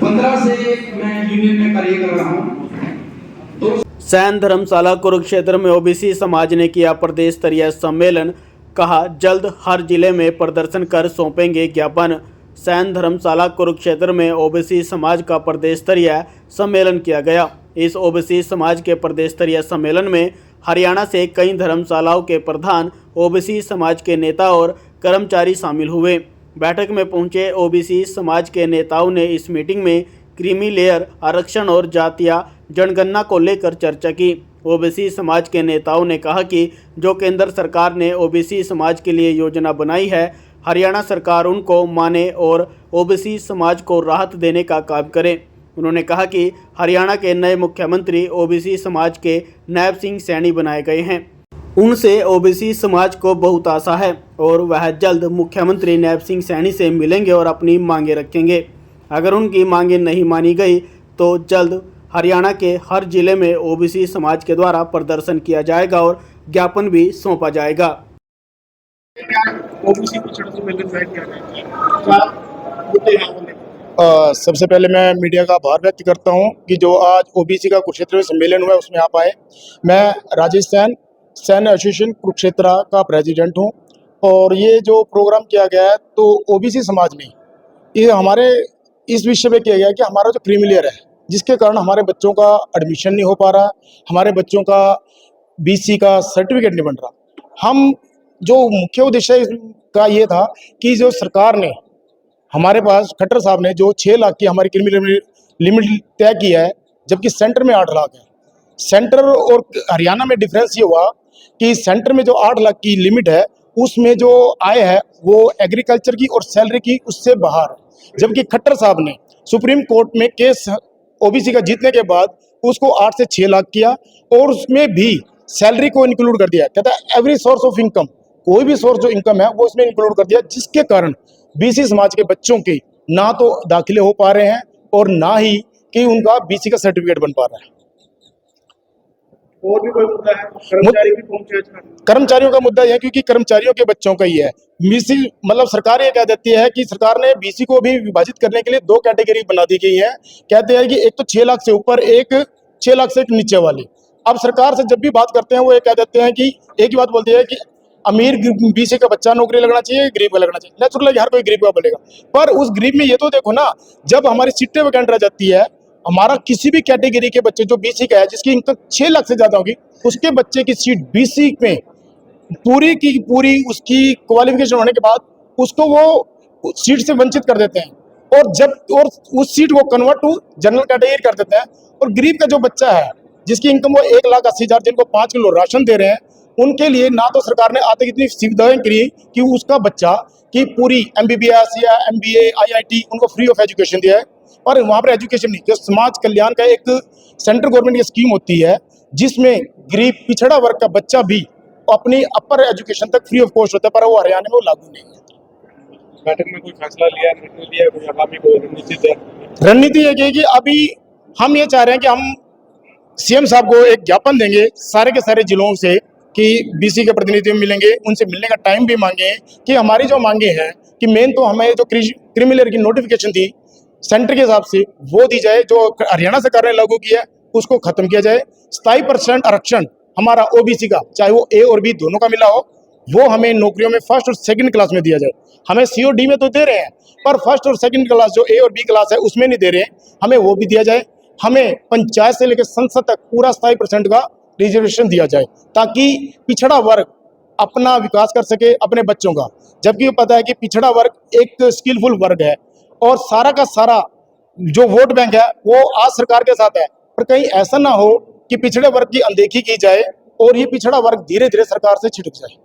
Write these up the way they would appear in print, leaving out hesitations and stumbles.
15 से मैं यूनियन में कार्य कर रहा हूँ। तो सैन धर्मशाला कुरुक्षेत्र में ओबीसी समाज ने किया प्रदेश स्तरीय सम्मेलन, कहा जल्द हर जिले में प्रदर्शन कर सौंपेंगे ज्ञापन। सैन धर्मशाला कुरुक्षेत्र में ओबीसी समाज का प्रदेश स्तरीय सम्मेलन किया गया। इस ओबीसी समाज के प्रदेश स्तरीय सम्मेलन में हरियाणा से कई धर्मशालाओं के प्रधान, ओबीसी समाज के नेता और कर्मचारी शामिल हुए। बैठक में पहुंचे ओबीसी समाज के नेताओं ने इस मीटिंग में क्रीमी लेयर आरक्षण और जातीय जनगणना को लेकर चर्चा की। ओबीसी समाज के नेताओं ने कहा कि जो केंद्र सरकार ने ओबीसी समाज के लिए योजना बनाई है, हरियाणा सरकार उनको माने और ओबीसी समाज को राहत देने का काम करे। उन्होंने कहा कि हरियाणा के नए मुख्यमंत्री ओबीसी समाज के नैब सिंह सैनी बनाए गए हैं। उनसे ओबीसी समाज को बहुत आशा है और वह जल्द मुख्यमंत्री नैब सिंह सैनी से मिलेंगे और अपनी मांगें रखेंगे। अगर उनकी मांगें नहीं मानी गई तो जल्द हरियाणा के हर जिले में ओबीसी समाज के द्वारा प्रदर्शन किया जाएगा और ज्ञापन भी सौंपा जाएगा। ओबीसी पिछड़ों से मिलकर फाइट कर रहे हैं, क्या मुद्दे हैं बोले? सबसे पहले मैं मीडिया का आभार व्यक्त करता हूं कि जो आज ओबीसी का कुरुक्षेत्र में सम्मेलन हुआ है उसमें आप आए। मैं राजेश सैन, सैन एसोसिएशन कुरुक्षेत्र का प्रेसिडेंट हूं और ये जो प्रोग्राम किया गया है तो ओबीसी समाज में ये हमारे इस विषय पे किया गया कि हमारा जो क्रीमी लेयर है जिसके कारण हमारे बच्चों का एडमिशन नहीं हो पा रहा, हमारे बच्चों का बीसी का सर्टिफिकेट नहीं बन रहा। हम जो मुख्य उद्देश्य का ये था कि जो सरकार ने हमारे पास खट्टर साहब ने जो 6 लाख की हमारी क्रीमी लिमिट तय की है, जबकि सेंटर में 8 लाख है। सेंटर और हरियाणा में डिफरेंस ये हुआ कि सेंटर में जो 8 लाख की लिमिट है उसमें जो आय है वो एग्रीकल्चर की और सैलरी की उससे बाहर है, जबकि खट्टर साहब ने सुप्रीम कोर्ट में केस ओबीसी का जीतने के बाद उसको 8 से 6 लाख किया और उसमें भी सैलरी को इंक्लूड कर दिया। कहता है एवरी सोर्स ऑफ इनकम, कोई भी सोर्स जो इनकम है वो इसमें इंक्लूड कर दिया, जिसके कारण बीसी समाज के बच्चों के ना तो दाखिले हो पा रहे हैं और ना ही कि उनका बीसी का सर्टिफिकेट बन पा रहा है। और भी कोई मुद्दा है? कर्मचारी भी पहुंचे? कर्मचारियों का मुद्दा यह है क्योंकि कर्मचारियों के बच्चों का ही है। बीसी मतलब सरकार ये कह देती है कि सरकार ने बीसी को भी विभाजित करने के लिए 2 कैटेगरी बना दी गई है। कहते हैं कि एक तो 6 लाख से ऊपर, एक 6 लाख से नीचे वाली। अब सरकार से जब भी बात करते हैं वो ये कह देते हैं कि एक ही बात बोलती है कि अमीर बीसी का बच्चा नौकरी लगना चाहिए, गरीब का लगना चाहिए। नेचुरल है, हर कोई गरीब का बोलेगा, पर उस गरीब में ये तो देखो ना, जब हमारी सीटें वैकेंट रह जाती है, हमारा किसी भी कैटेगरी के बच्चे जो बीसी का है जिसकी इनकम 6 लाख से ज्यादा होगी, उसके बच्चे की सीट बीसी में पूरी की पूरी उसकी क्वालिफिकेशन होने के बाद उसको वो सीट से वंचित कर देते हैं और उस सीट को कन्वर्ट टू जनरल कैटेगरी कर देते हैं। और गरीब का जो बच्चा है जिसकी इनकम वो 1,80,000, जिनको 5 किलो राशन दे रहे हैं, उनके लिए ना तो सरकार ने आज तक इतनी सुविधाएं करी कि उसका बच्चा की पूरी MBBS या MBA IIT उनको फ्री ऑफ एजुकेशन दिया है। और वहाँ पर एजुकेशन नहीं, जो समाज कल्याण का एक सेंट्रल गवर्नमेंट की स्कीम होती है जिसमें गरीब पिछड़ा वर्ग का बच्चा भी अपनी अपर एजुकेशन तक फ्री ऑफ कॉस्ट होता है, पर वो हरियाणा में वो लागू नहीं है। बैठक में कोई फैसला लिया, निर्णय लिया, कोई आगामी कोई रणनीति है कि अभी हम ये चाह रहे हैं कि हम सीएम साहब को एक ज्ञापन देंगे सारे के सारे जिलों से कि बीसी के प्रतिनिधि मिलेंगे, उनसे मिलने का टाइम भी मांगे कि हमारी जो मांगे हैं कि मेन तो हमें जो क्रीमी लेयर की नोटिफिकेशन थी सेंटर के हिसाब से वो दी जाए, जो हरियाणा सरकार ने लागू किया उसको खत्म किया जाए। 27% आरक्षण हमारा ओबीसी का, चाहे वो ए और बी दोनों का मिला हो, वो हमें नौकरियों में फर्स्ट और सेकंड क्लास में दिया जाए। हमें COD में तो दे रहे हैं, पर फर्स्ट और सेकंड क्लास जो ए और बी क्लास है उसमें नहीं दे रहे हैं, हमें वो भी दिया जाए। हमें पंचायत से लेकर संसद तक पूरा 27% का रिजर्वेशन दिया जाए ताकि पिछड़ा वर्ग अपना विकास कर सके अपने बच्चों का। जबकि पता है कि पिछड़ा वर्ग एक स्किलफुल वर्ग है और सारा का सारा जो वोट बैंक है वो आज सरकार के साथ है, पर कहीं ऐसा ना हो कि पिछड़े वर्ग की अनदेखी की जाए और ये पिछड़ा वर्ग धीरे धीरे सरकार से छिटक जाए।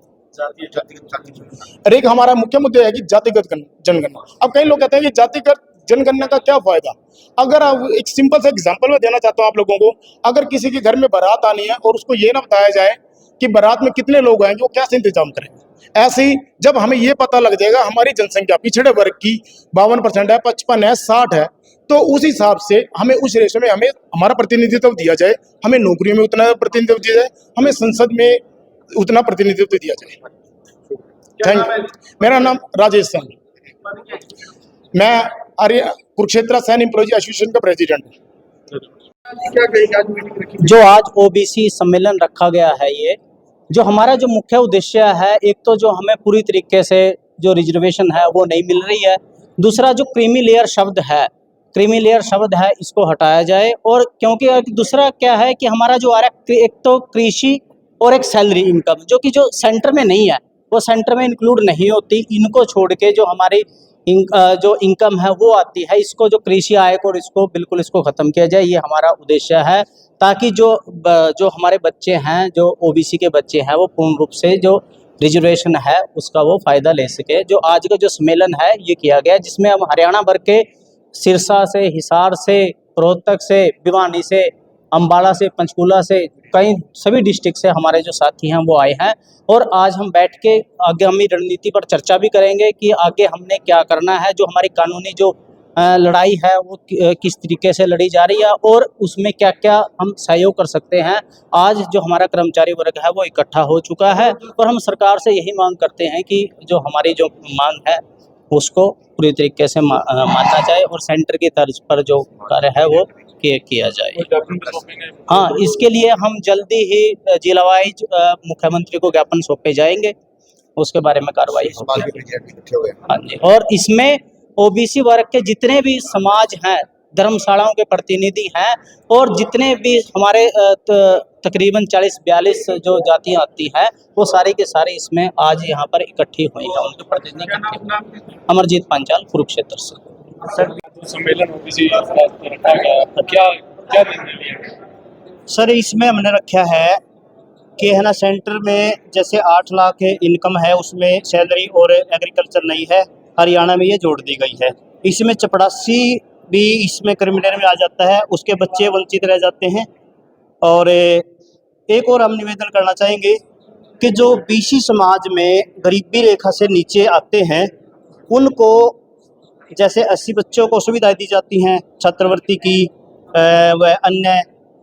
और एक हमारा मुख्य मुद्दा है कि जातिगत जनगणना। अब कई लोग कहते हैं कि जातिगत जनगणना का क्या फायदा? अगर एक सिंपल सा एग्जांपल मैं देना चाहता हूं आप लोगों को, अगर किसी के घर में बारात आनी है और उसको ये ना बताया जाए कि बारात में कितने लोग आएंगे, वो कैसे इंतजाम करेंगे? ऐसे ही जब हमें ये पता लग जाएगा हमारी जनसंख्या पिछड़े वर्ग की 52% है, 55 है, 60 है, तो उस हिसाब से हमें उस रेशो में हमें हमारा प्रतिनिधित्व दिया जाए, हमें नौकरियों में उतना प्रतिनिधित्व दिया जाए, हमें संसद में उतना प्रतिनिधित्व दिया जाए। Thank you. मेरा नाम राजेश सैन। मैं आर्य कुरुक्षेत्र सैन एम्प्लॉयज एसोसिएशन का प्रेसिडेंट हूँ। क्या कहेंगे आज मीटिंग रखी? जो आज ओबीसी सम्मेलन रखा गया है, ये जो हमारा जो मुख्य उद्देश्य है, एक तो जो हमें पूरी तरीके से जो रिजर्वेशन है वो नहीं मिल रही है, दूसरा जो क्रीमी लेयर शब्द है इसको हटाया जाए। और क्योंकि दूसरा क्या है कि हमारा जो आ रहा है, एक तो कृषि और एक सैलरी इनकम जो सेंटर में नहीं है, वो सेंटर में इंक्लूड नहीं होती, इनको छोड़ के जो हमारी जो इनकम है वो आती है, इसको जो कृषि आयक और इसको बिल्कुल इसको ख़त्म किया जाए, ये हमारा उद्देश्य है, ताकि जो हमारे बच्चे हैं, जो ओबीसी के बच्चे हैं, वो पूर्ण रूप से जो रिजर्वेशन है उसका वो फ़ायदा ले सके। जो आज का जो सम्मेलन है ये किया गया, जिसमें हम हरियाणा भर के सिरसा से, हिसार से, रोहतक से, भिवानी से, अम्बाला से, पंचकूला से, कई सभी डिस्ट्रिक्ट से हमारे जो साथी हैं वो आए हैं। और आज हम बैठ के आगामी रणनीति पर चर्चा भी करेंगे कि आगे हमने क्या करना है, जो हमारी कानूनी जो लड़ाई है वो किस तरीके से लड़ी जा रही है और उसमें क्या क्या हम सहयोग कर सकते हैं। आज जो हमारा कर्मचारी वर्ग है वो इकट्ठा हो चुका है और हम सरकार से यही मांग करते हैं कि जो हमारी जो मांग है उसको पूरी तरीके से मानना जाए और सेंटर की तर्ज पर जो कार्य है वो किया जाए। हाँ, इसके लिए हम जल्दी ही जिला वाइज मुख्यमंत्री को ज्ञापन सौंपे जाएंगे, उसके बारे में कार्रवाई होगी। हाँ जी, और इसमें ओबीसी वर्ग के जितने भी समाज हैं, धर्मशालाओं के प्रतिनिधि हैं और जितने भी हमारे तकरीबन 40-42 जो जातियाँ आती हैं, वो सारी के सारे इसमें आज यहाँ पर इकट्ठी हुई हैं। उनके प्रतिनिधि अमरजीत पांचाल, कुरुक्षेत्र से। सम्मेलन ओबीसी रखा गया, क्या क्या निर्णय लिया? सर, इसमें हमने रखा है कि है ना, सेंटर में जैसे 8 लाख इनकम है, उसमें सैलरी और एग्रीकल्चर नहीं है, हरियाणा में ये जोड़ दी गई है। इसमें चपरासी भी इसमें क्रिमिनल में आ जाता है, उसके बच्चे वंचित रह जाते हैं। और एक और हम निवेदन करना चाहेंगे कि जो बीसी समाज में गरीबी रेखा से नीचे आते हैं, उनको जैसे 80 बच्चों को सुविधाएं दी जाती हैं छात्रवृत्ति की व अन्य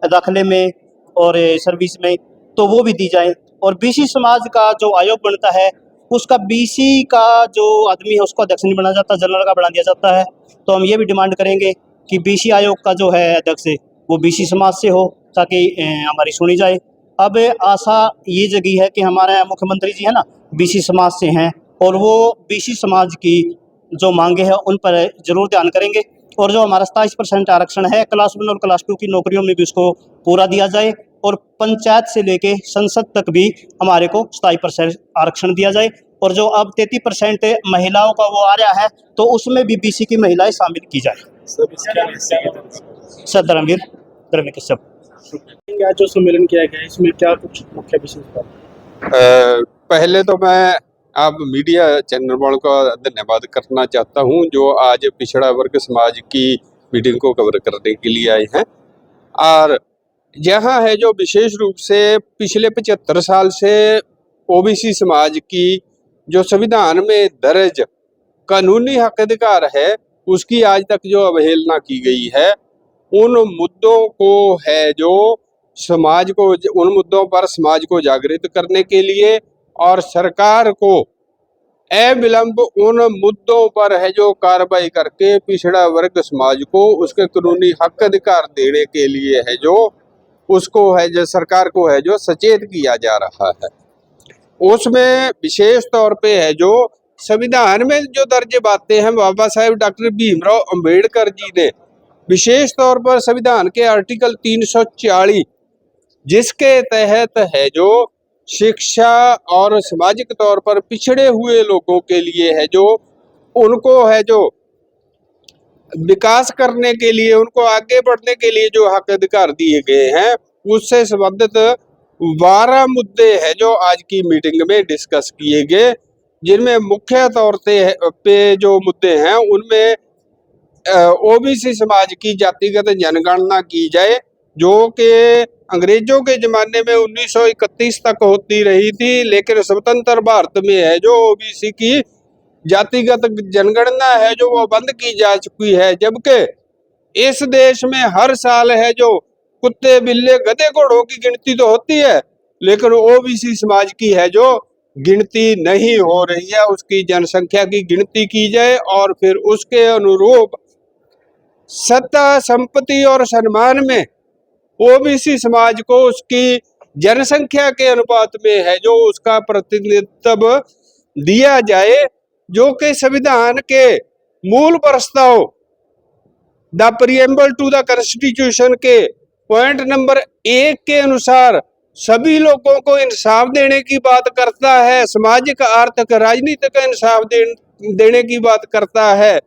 दाखिले में और सर्विस में, तो वो भी दी जाए। और बीसी समाज का जो आयोग बनता है, उसका बीसी का जो आदमी है उसको अध्यक्ष नहीं बनाया जाता, जनरल का बना दिया जाता है। तो हम ये भी डिमांड करेंगे कि बीसी आयोग का जो है अध्यक्ष वो बीसी समाज से हो, ताकि हमारी सुनी जाए। अब आशा ये जगी है कि हमारे मुख्यमंत्री जी है ना, बीसी समाज से हैं और वो बीसी समाज की जो मांगे हैं उन पर जरूर ध्यान करेंगे। और जो हमारा 27% आरक्षण है क्लास 1 और क्लास 2 की नौकरियों में भी उसको पूरा दिया जाए और पंचायत से लेके संसद तक भी हमारे को 27% आरक्षण दिया जाए। और जो अब 33% महिलाओं का वो आ रहा है, तो उसमें भी बीसी की महिलाएं शामिल की जाए। सर धर्मवीर कश्यप। आज जो सम्मेलन किया गया इसमें क्या कुछ मुख्य विशेषता? पहले तो मैं आप मीडिया चैनल वालों का धन्यवाद करना चाहता हूं, जो आज पिछड़ा वर्ग समाज की मीटिंग को कवर करने के लिए आए हैं। और यहाँ है जो विशेष रूप से पिछले 75 साल से ओबीसी समाज की जो संविधान में दर्ज कानूनी हक अधिकार है, उसकी आज तक जो अवहेलना की गई है, उन मुद्दों को है जो समाज को, उन मुद्दों पर समाज को जागृत करने के लिए और सरकार को अविलंब उन मुद्दों पर है जो कार्रवाई करके पिछड़ा वर्ग समाज को उसके कानूनी हक अधिकार देने के लिए है जो उसको है जो सरकार को है जो सचेत किया जा रहा है। उसमें विशेष तौर पे है जो संविधान में जो दर्ज बातें हैं, बाबा साहेब डॉक्टर भीमराव अंबेडकर जी ने विशेष तौर पर संविधान के आर्टिकल 340 जिसके तहत है जो शिक्षा और सामाजिक तौर पर पिछड़े हुए लोगों के लिए है जो उनको है जो विकास करने के लिए, उनको आगे बढ़ने के लिए जो हक अधिकार दिए गए हैं, उससे संबंधित 12 मुद्दे हैं जो आज की मीटिंग में डिस्कस किए गए, जिनमें मुख्य तौर पे जो मुद्दे हैं उनमें ओबीसी समाज की जातिगत जनगणना की जाए, जो कि अंग्रेजों के ज़माने में 1931 तक होती रही थी, लेकिन स्वतंत्र भारत में है जो ओबीसी की जातिगत जनगणना है जो वो बंद की जा चुकी है। जबकि इस देश में हर साल है जो कुत्ते बिल्ले गधे घोड़ों की गिनती तो होती है, लेकिन ओबीसी समाज की है जो गिनती नहीं हो रही है, उसकी जनसंख्या की गिनती की जाए और फिर उसके अनुरूप सत्ता, संपत्ति और सम्मान में ओबीसी समाज को उसकी जनसंख्या के अनुपात में है जो उसका प्रतिनिधित्व दिया जाए, जो कि संविधान के मूल प्रस्ताव the preamble to the constitution के पॉइंट नंबर 1 के अनुसार सभी लोगों को इंसाफ देने की बात करता है, सामाजिक, आर्थिक, राजनीतिक इंसाफ देने की बात करता है।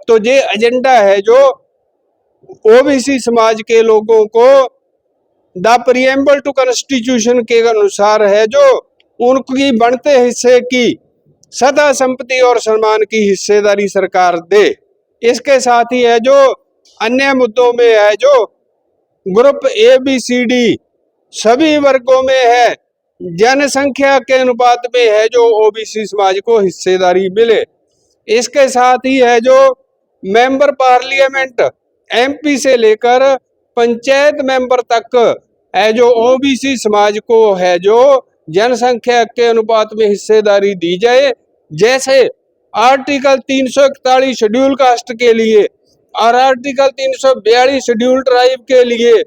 तो ये एजेंडा है जो ओबीसी समाज के लोगों को द प्रीएम्बल टू कॉन्स्टिट्यूशन के अनुसार है, जो उनकी बढ़ते हिस्से की सदा संपत्ति और सम्मान की हिस्सेदारी सरकार दे। इसके साथ ही है जो अन्य मुद्दों में है जो ग्रुप ABCD सभी वर्गों में है, जनसंख्या के अनुपात में है जो ओबीसी समाज को हिस्सेदारी मिले। इसके साथ ही है जो मेंबर पार्लियामेंट MP से लेकर पंचायत मेंबर तक है जो ओबीसी समाज को है जो जनसंख्या के अनुपात में हिस्सेदारी दी जाए। जैसे आर्टिकल 341 शेड्यूल कास्ट के लिए और आर्टिकल 342 शेड्यूल ट्राइब के लिए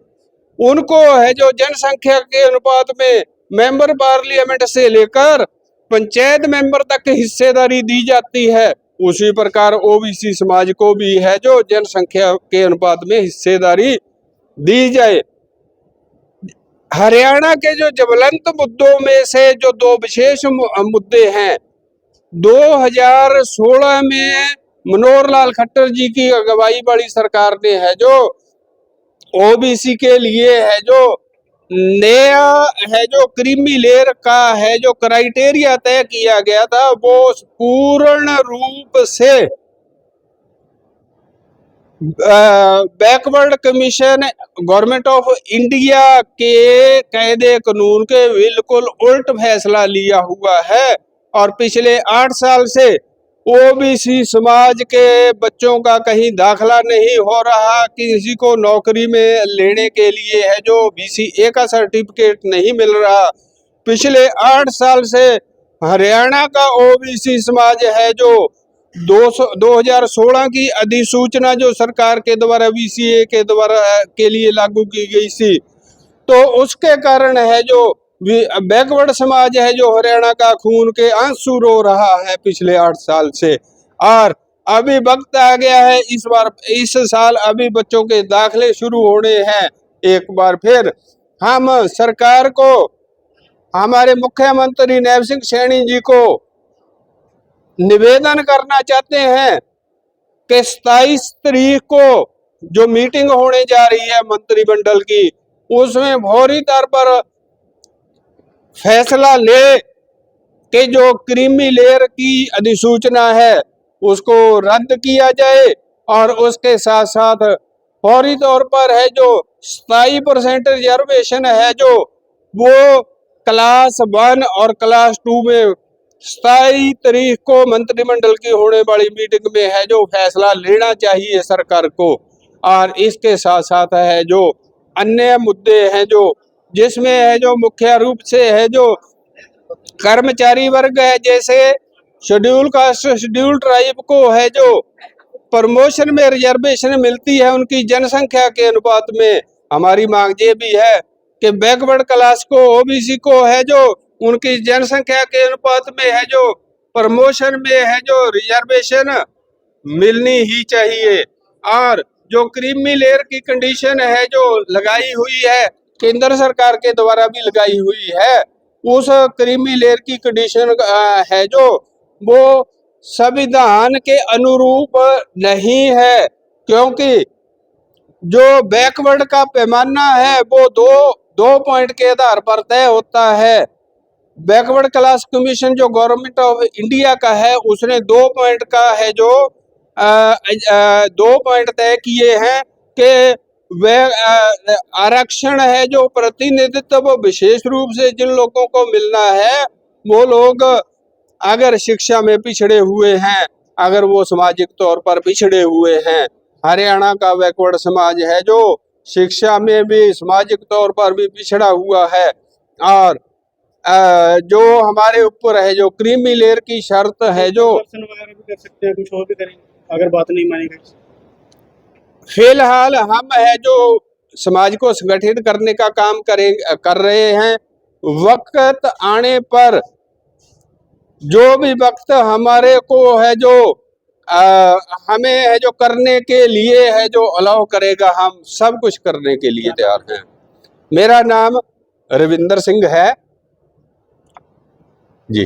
उनको है जो जनसंख्या के अनुपात में मेंबर पार्लियामेंट से लेकर पंचायत मेंबर तक हिस्सेदारी दी जाती है, उसी प्रकार ओबीसी समाज को भी है जो जनसंख्या के अनुपात में हिस्सेदारी दी जाए। हरियाणा के जो ज्वलंत मुद्दों में से जो 2 विशेष मुद्दे हैं, 2016 में मनोहर लाल खट्टर जी की अगुवाई वाली सरकार ने है जो ओबीसी के लिए है जो नया है जो क्रीमी लेयर का है जो क्राइटेरिया तय किया गया था, वो पूर्ण रूप से backward commission government of India के कायदे कानून के बिल्कुल उल्ट फैसला लिया हुआ है। और पिछले 8 साल से ओबीसी समाज के बच्चों का कहीं दाखला नहीं हो रहा, किसी को नौकरी में लेने के लिए है जो BCA का सर्टिफिकेट नहीं मिल रहा। पिछले 8 साल से हरियाणा का ओबीसी समाज है जो 2016 की अधिसूचना जो सरकार के द्वारा BCA के द्वारा के लिए लागू की गई थी, तो उसके कारण है जो बैकवर्ड समाज है जो हरियाणा का खून के आंसू रो रहा है पिछले 8 साल से। और अभी वक्त आ गया है, इस साल अभी बच्चों के दाखले शुरू होने हैं। एक बार फिर हम सरकार को, हमारे मुख्यमंत्री नैब सिंह सैनी जी को निवेदन करना चाहते हैं कि 27 तारीख को जो मीटिंग होने जा रही है मंत्रिमंडल की, उसमें फौरी तौर पर फैसला ले कि जो क्रीमी लेयर की अधिसूचना है उसको रद्द किया जाए और उसके साथ साथ फौरी तौर पर है जो 27% रिजर्वेशन है जो वो क्लास 1 और क्लास 2 में 27 तारीख को मंत्रिमंडल की होने वाली मीटिंग में है जो फैसला लेना चाहिए सरकार को। और इसके साथ साथ है जो अन्य मुद्दे हैं जो जिसमें है जो मुख्य रूप से है जो कर्मचारी वर्ग है, जैसे शेड्यूल कास्ट, शेड्यूल ट्राइब को है जो प्रमोशन में रिजर्वेशन मिलती है उनकी जनसंख्या के अनुपात में। हमारी मांग ये भी है कि बैकवर्ड क्लास को, ओबीसी को है जो उनकी जनसंख्या के अनुपात में है जो प्रमोशन में है जो रिजर्वेशन मिलनी ही चाहिए। और जो क्रीमी लेयर की कंडीशन है जो लगाई हुई है, केंद्र सरकार के द्वारा भी लगाई हुई है, उस क्रीमी लेयर की कंडीशन है जो वो संविधान के अनुरूप नहीं है, क्योंकि जो बैकवर्ड का पैमाना है वो दो पॉइंट के आधार पर तय होता है। बैकवर्ड क्लास कमीशन जो गवर्नमेंट ऑफ इंडिया का है उसने 2 पॉइंट का है जो 2 पॉइंट तय किए हैं कि वह आरक्षण है जो प्रतिनिधित्व विशेष रूप से जिन लोगों को मिलना है, वो लोग अगर शिक्षा में पिछड़े हुए हैं, अगर वो सामाजिक तौर पर पिछड़े हुए हैं। हरियाणा का बैकवर्ड समाज है जो शिक्षा में भी सामाजिक तौर पर भी पिछड़ा हुआ है और जो हमारे ऊपर है, जो क्रीमी लेयर की शर्त है, जो प्रदर्शन वगैरह भी कर सकते हैं, कुछ और भी करेंगे अगर बात नहीं मानी गई। फिलहाल हम है जो समाज को संगठित करने का काम कर रहे हैं। वक्त आने पर जो भी वक्त हमारे को है जो हमें है जो करने के लिए है जो अलाउ करेगा, हम सब कुछ करने के लिए तैयार हैं। मेरा नाम रविंदर सिंह है जी।